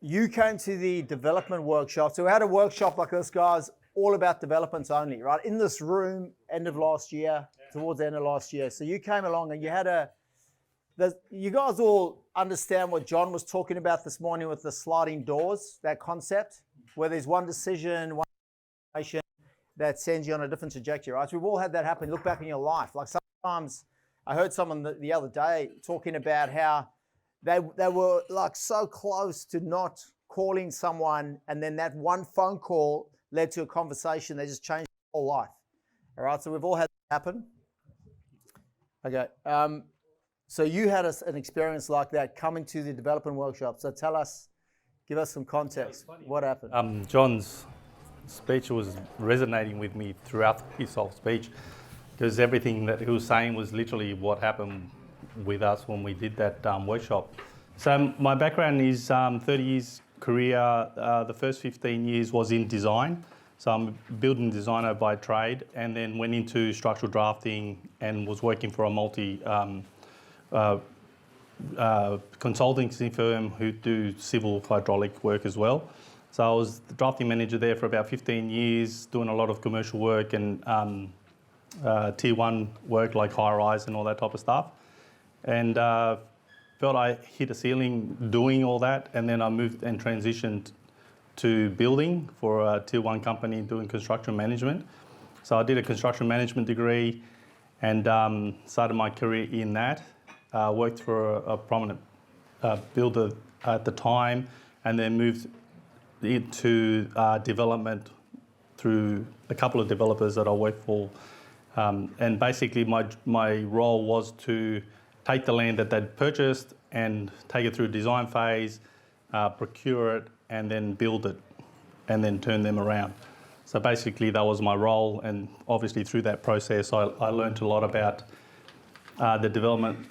you came to the development workshop. So we had a workshop like this, guys, all about developments only, right? In this room, end of last year, towards the end of last year. So you came along and you had you guys all understand what John was talking about this morning with the sliding doors, that concept, where there's one decision, one information that sends you on a different trajectory, right? So we've all had that happen. Look back in your life. Like sometimes I heard someone the other day talking about how they were like so close to not calling someone, and then that one phone call led to a conversation that just changed their whole life. All right, so we've all had that happen. Okay, so you had an experience like that coming to the development workshop. So give us some context. What happened? John's speech was resonating with me throughout his whole speech, because everything that he was saying was literally what happened with us when we did that workshop. So my background is 30 years career. The first 15 years was in design. So I'm a building designer by trade, and then went into structural drafting and was working for a consultancy firm who do civil hydraulic work as well. So I was the drafting manager there for about 15 years, doing a lot of commercial work and tier one work like high rise and all that type of stuff. And felt I hit a ceiling doing all that, and then I moved and transitioned to building for a tier one company doing construction management. So I did a construction management degree and started my career in that. Worked for a prominent builder at the time, and then moved into development through a couple of developers that I worked for. And basically my role was to take the land that they'd purchased and take it through design phase, procure it, and then build it, and then turn them around. So basically that was my role, and obviously through that process I learned a lot about the development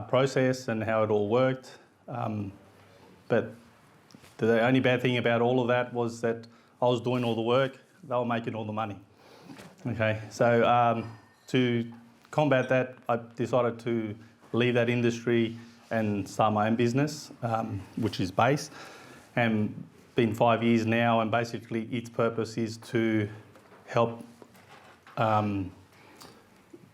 process and how it all worked. But the only bad thing about all of that was that I was doing all the work, they were making all the money. Okay, so to combat that, I decided to leave that industry and start my own business, which is Base, and been 5 years now, and basically its purpose is to help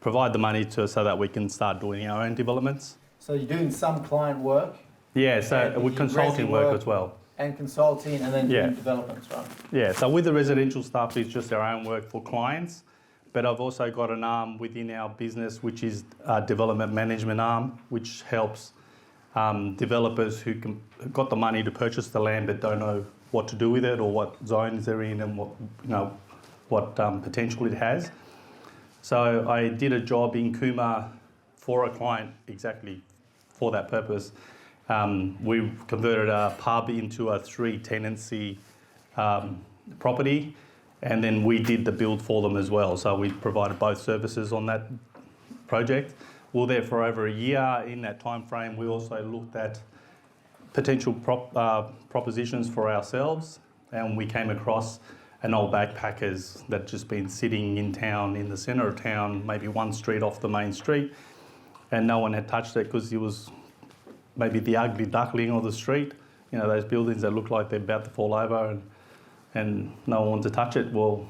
provide the money so that we can start doing our own developments. So you're doing some client work? Yeah, so with consulting work as well. And consulting, and then doing developments, right? Yeah, so with the residential stuff, it's just our own work for clients. But I've also got an arm within our business, which is a development management arm, which helps developers who got the money to purchase the land but don't know what to do with it or what zones they're in and what potential it has. So I did a job in Cooma for a client exactly for that purpose. We converted a pub into a 3-tenancy property, and then we did the build for them as well. So we provided both services on that project. We were there for over a year. In that time frame, we also looked at potential propositions for ourselves, and we came across an old backpackers that just been sitting in town, in the centre of town, maybe one street off the main street, and no one had touched it because it was maybe the ugly duckling of the street, you know, those buildings that look like they're about to fall over, and no one wanted to touch it. Well,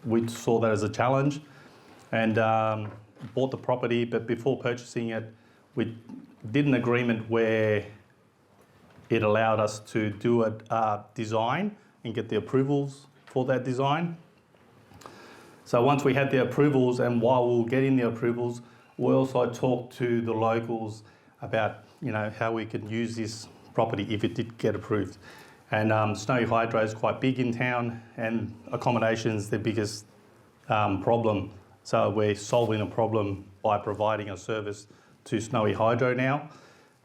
we saw that as a challenge and bought the property, but before purchasing it, we did an agreement where it allowed us to do a design and get the approvals for that design. So once we had the approvals, and while we were getting the approvals, we also talked to the locals about, you know, how we could use this property if it did get approved. And Snowy Hydro is quite big in town, and accommodation's their biggest problem. So we're solving a problem by providing a service to Snowy Hydro now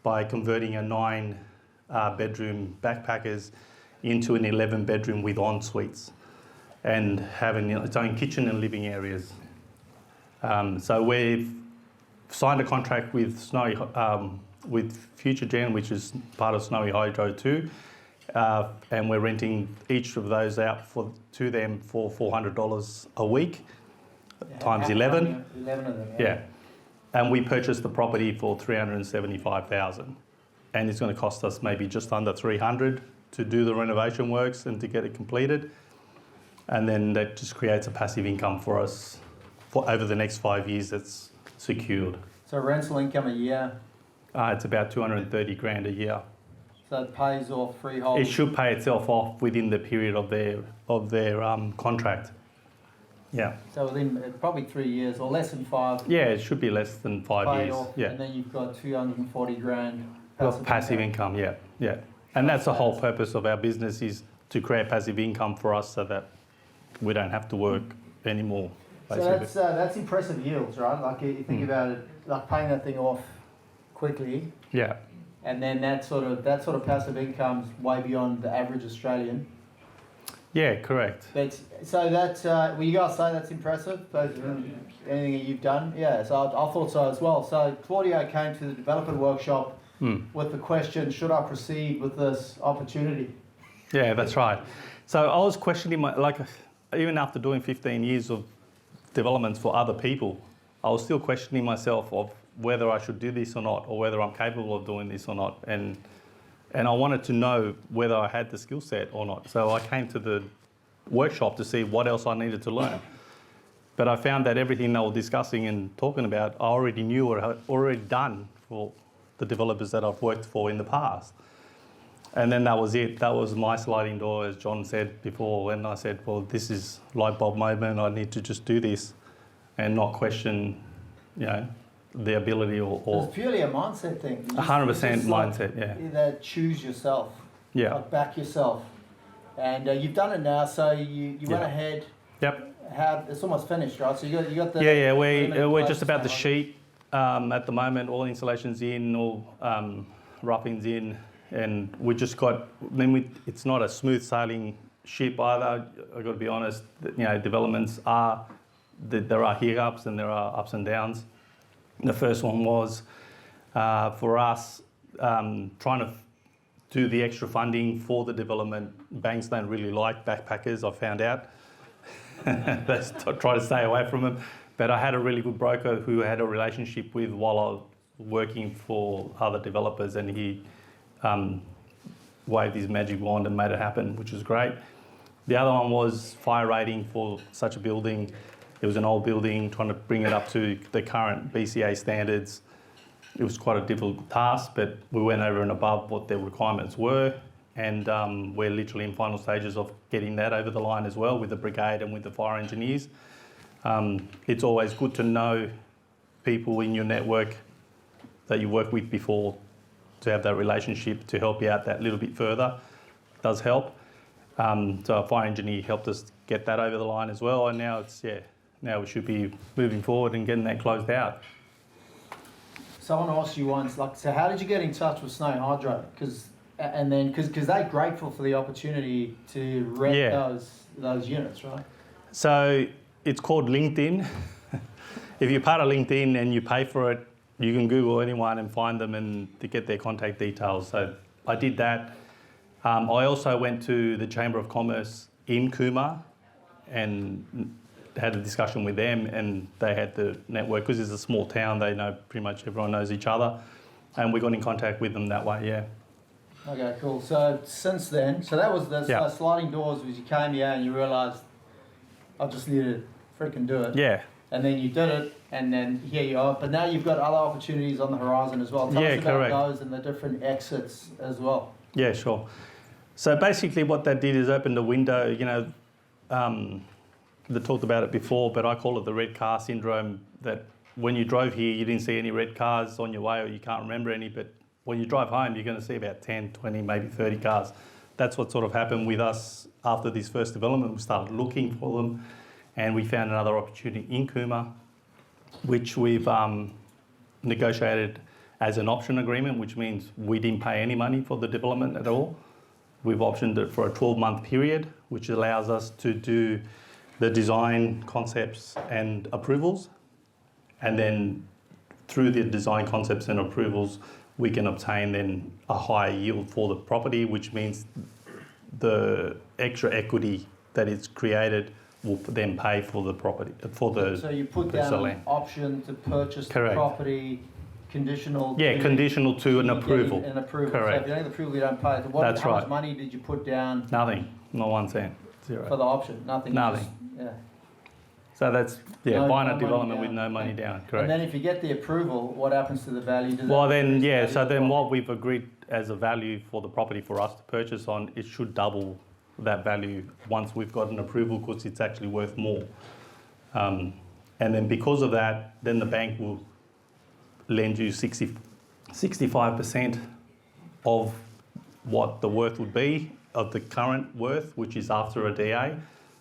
by converting a 9-bedroom backpackers into an 11-bedroom with en-suites and having its own kitchen and living areas. So we've signed a contract with with Future Gen, which is part of Snowy Hydro too, and we're renting each of those out to them for $400 a week, times 11. 11 of them, yeah. And we purchased the property for $375,000, and it's going to cost us maybe just under $300 to do the renovation works and to get it completed. And then that just creates a passive income for us for over the next 5 years that's secured. So rental income a year, It's about 230 grand a year. so it pays off freehold. It should pay itself off within the period of their contract. Yeah. So within probably 3 years or less than 5. Yeah, it should be less than 5 paid years. off, Yeah. and then you've got 240 grand Passive income, yeah, yeah. And that's the whole purpose of our business, is to create passive income for us so that we don't have to work anymore, basically. So that's impressive yields, right? Like you think about it, like paying that thing off quickly, Yeah, and then that sort of passive income's way beyond the average Australian. yeah, correct. But so that's well, you guys say that's impressive. Anything that you've done, yeah. So I thought so as well. So Claudio came to the development workshop with the question: should I proceed with this opportunity? Yeah, that's right. So I was questioning even after doing 15 years of developments for other people, I was still questioning myself of whether I should do this or not, or whether I'm capable of doing this or not. And I wanted to know whether I had the skill set or not. So I came to the workshop to see what else I needed to learn. But I found that everything they were discussing and talking about, I already knew or had already done for the developers that I've worked for in the past. And then that was it. That was my sliding door, as John said before. And I said, well, this is light bulb moment. I need to just do this and not question, the ability or It's purely a mindset thing. 100% mindset, yeah. That choose yourself. Yeah. Like back yourself. And you've done it now, so you went ahead. Yep. It's almost finished, right? So you got the... Yeah, we're just about the sheet at the moment. All installations in, all roughings in. And we just got, it's not a smooth sailing ship either. I've got to be honest, developments there are hiccups and there are ups and downs. The first one was for us trying to do the extra funding for the development. Banks don't really like backpackers, I found out. They try to stay away from them. But I had a really good broker who I had a relationship with while I was working for other developers, and he waved his magic wand and made it happen, which was great. The other one was fire rating for such a building. It was an old building, trying to bring it up to the current BCA standards. It was quite a difficult task, but we went over and above what their requirements were, and we're literally in final stages of getting that over the line as well with the brigade and with the fire engineers. It's always good to know people in your network that you worked with before, to have that relationship to help you out that little bit further. It does help. So our fire engineer helped us get that over the line as well, and now we should be moving forward and getting that closed out. Someone asked you once, so how did you get in touch with Snow Hydro? Because they're grateful for the opportunity to rent those units, right? So it's called LinkedIn. If you're part of LinkedIn and you pay for it, you can Google anyone and find them and to get their contact details. So I did that. I also went to the Chamber of Commerce in Cooma and had a discussion with them, and they had the network, because it's a small town, they know pretty much everyone knows each other, and we got in contact with them that way, yeah. Okay, cool. So since then, that was the sliding doors, was you came here and you realised, I just need to freaking do it. Yeah. And then you did it, and then here you are. But now you've got other opportunities on the horizon as well. Tell us about those and the different exits as well. Yeah, sure. So basically what that did is open the window, they talked about it before, but I call it the red car syndrome, that when you drove here, you didn't see any red cars on your way, or you can't remember any, but when you drive home, you're going to see about 10, 20, maybe 30 cars. That's what sort of happened with us after this first development. We started looking for them, and we found another opportunity in Cooma, which we've negotiated as an option agreement, which means we didn't pay any money for the development at all. We've optioned it for a 12-month period, which allows us to do the design, concepts and approvals. And then through the design, concepts and approvals, we can obtain then a higher yield for the property, which means the extra equity that is created will then pay for the property, So you put down an option to purchase the property conditional. Yeah, conditional to an approval. An approval. Correct. So if you don't get approval, you don't pay. So That's how right. much money did you put down Nothing, not 1 cent, zero. for the option? Nothing. Nothing. Yeah. So that's No- buying no a development money with down. no money down. Correct. And then if you get the approval, what happens to the value? Does Well, that then, increase the yeah, value so of the then property? what we've agreed as a value for the property for us to purchase on, it should double that value once we've got an approval because it's actually worth more. And then because of that, then the bank will lend you 65% of what the worth would be of the current worth, which is after a DA.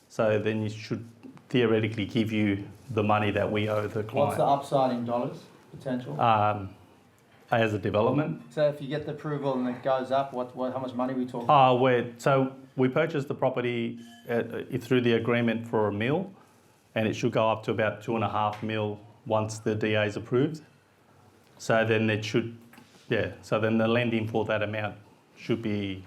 So then you should theoretically give you the money that we owe the client. What's the upside in dollars potential? As a development. So if you get the approval and it goes up, how much money are we talking? So we purchased the property through the agreement for $1 million, and it should go up to about $2.5 million once the DA is approved. So then so then the lending for that amount should be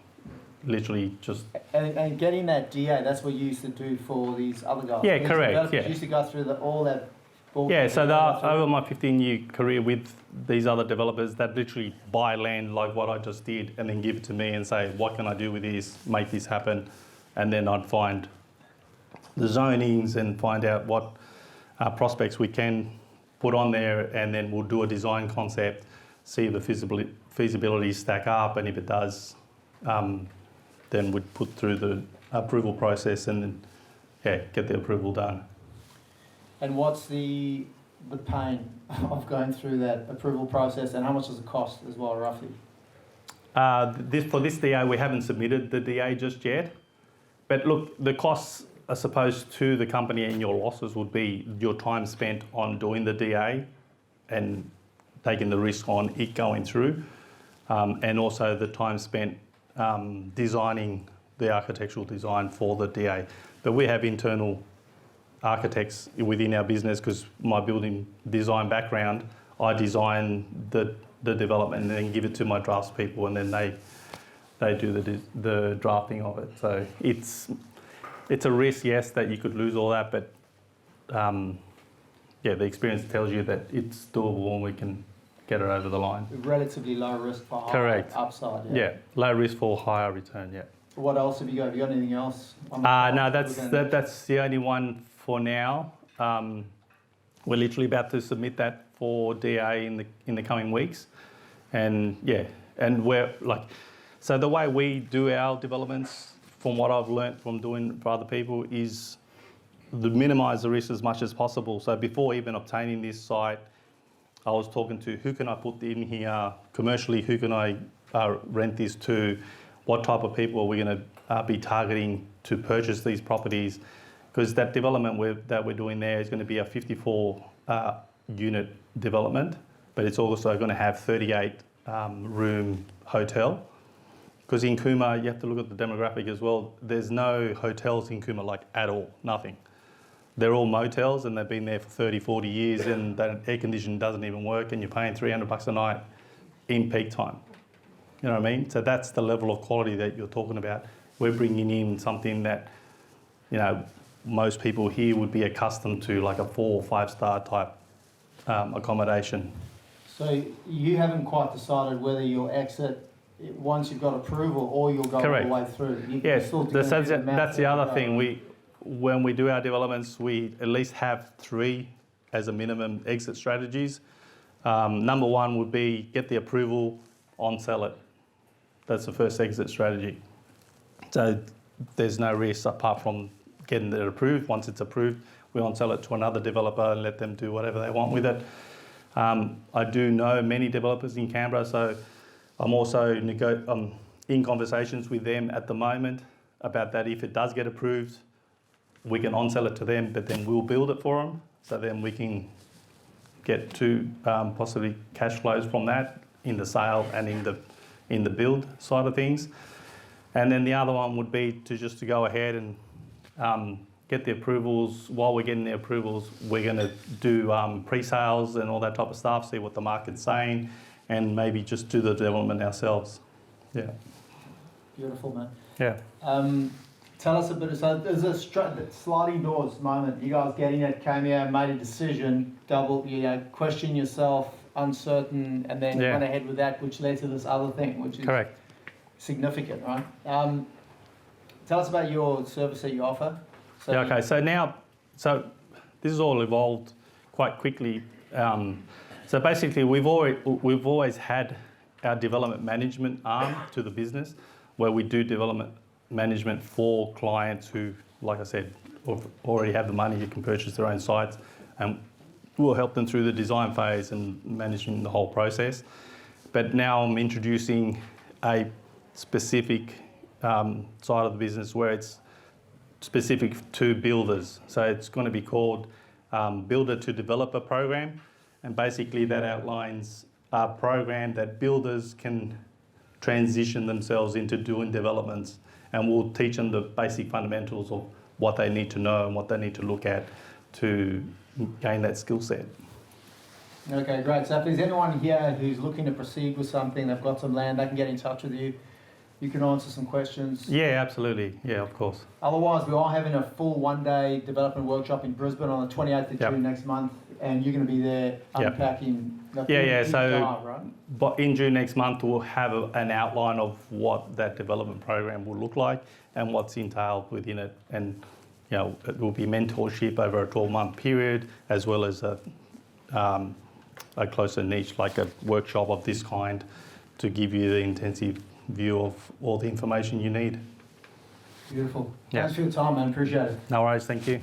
literally just. And getting that DA, that's what you used to do for these other guys. Yeah, These correct, developers yeah. used to go through all that. Yeah, so bullshit. over my 15-year career with these other developers that literally buy land like what I just did and then give it to me and say, what can I do with this, make this happen? And then I'd find the zonings and find out what prospects we can put on there, and then we'll do a design concept, see if the feasibility stack up, and if it does, then we'd put through the approval process and then, get the approval done. And what's the pain of going through that approval process, and how much does it cost as well, roughly? For this DA, we haven't submitted the DA just yet. But look, the costs, I suppose, to the company and your losses would be your time spent on doing the DA and taking the risk on it going through, and also the time spent designing the architectural design for the DA. But we have internal architects within our business because my building design background, I design the development and then give it to my drafts people, and then they do the drafting of it. So it's a risk, yes, that you could lose all that, but the experience tells you that it's doable and we can get it over the line. Relatively low risk for high Correct. upside. Yeah, low risk for higher return. Yeah. What else have you got? Have you got anything else? No, that's the only one for now. We're literally about to submit that for DA in the coming weeks, and we're like, so the way we do our developments, from what I've learnt from doing for other people, is to minimise the risk as much as possible. So before even obtaining this site, I was talking to who can I put in here commercially, who can I rent this to, what type of people are we going to be targeting to purchase these properties, because that development that we're doing there is going to be a 54 unit development, but it's also going to have 38 room hotel. Because in Cooma, you have to look at the demographic as well. There's no hotels in Cooma, like at all, nothing. They're all motels and they've been there for 30, 40 years, and that air conditioning doesn't even work, and you're paying $300 a night in peak time. You know what I mean? So that's the level of quality that you're talking about. We're bringing in something that, most people here would be accustomed to, like a 4 or 5 star type accommodation. So you haven't quite decided whether you'll exit once you've got approval, or you'll go all the way through. Yes, that's the other thing. When we do our developments, we at least have 3 as a minimum exit strategies. Number 1 would be get the approval, on sell it. That's the first exit strategy. So there's no risk apart from getting it approved. Once it's approved, we on sell it to another developer and let them do whatever they want with it. I do know many developers in Canberra, so I'm also in conversations with them at the moment about that. If it does get approved, we can on-sell it to them, but then we'll build it for them, so then we can get to possibly cash flows from that in the sale and in the build side of things. And then the other one would be to go ahead and get the approvals. While we're getting the approvals, we're going to do pre-sales and all that type of stuff, see what the market's saying, and maybe just do the development ourselves. Yeah. Beautiful, man. Yeah. Tell us a bit. So there's a sliding doors moment. You guys getting it, came here, made a decision, question yourself, uncertain, and then Yeah. went ahead with that, which led to this other thing, which is Correct. significant, right? Tell us about your service that you offer. So Yeah, okay, so this has all evolved quite quickly. So basically, we've always had our development management arm to the business, where we do development management for clients who, like I said, already have the money, you can purchase their own sites, and we'll help them through the design phase and managing the whole process. But now I'm introducing a specific side of the business where it's specific to builders. So it's going to be called Builder to Developer program, and basically that outlines a program that builders can transition themselves into doing developments, and we'll teach them the basic fundamentals of what they need to know and what they need to look at to gain that skill set. Okay, great. So if there's anyone here who's looking to proceed with something, they've got some land, they can get in touch with you. You can answer some questions. Yeah, absolutely. Yeah, of course. Otherwise, we are having a full one-day development workshop in Brisbane on the 28th of Yep. June next month, and you're going to be there Yep. unpacking. The Yeah. deep So, dive, right? but in June next month, we'll have an outline of what that development program will look like and what's entailed within it, and it will be mentorship over a 12-month period, as well as a closer niche, like a workshop of this kind, to give you the intensive view of all the information you need. Beautiful. Yeah. Thanks for your time, man. Appreciate it. No worries, thank you.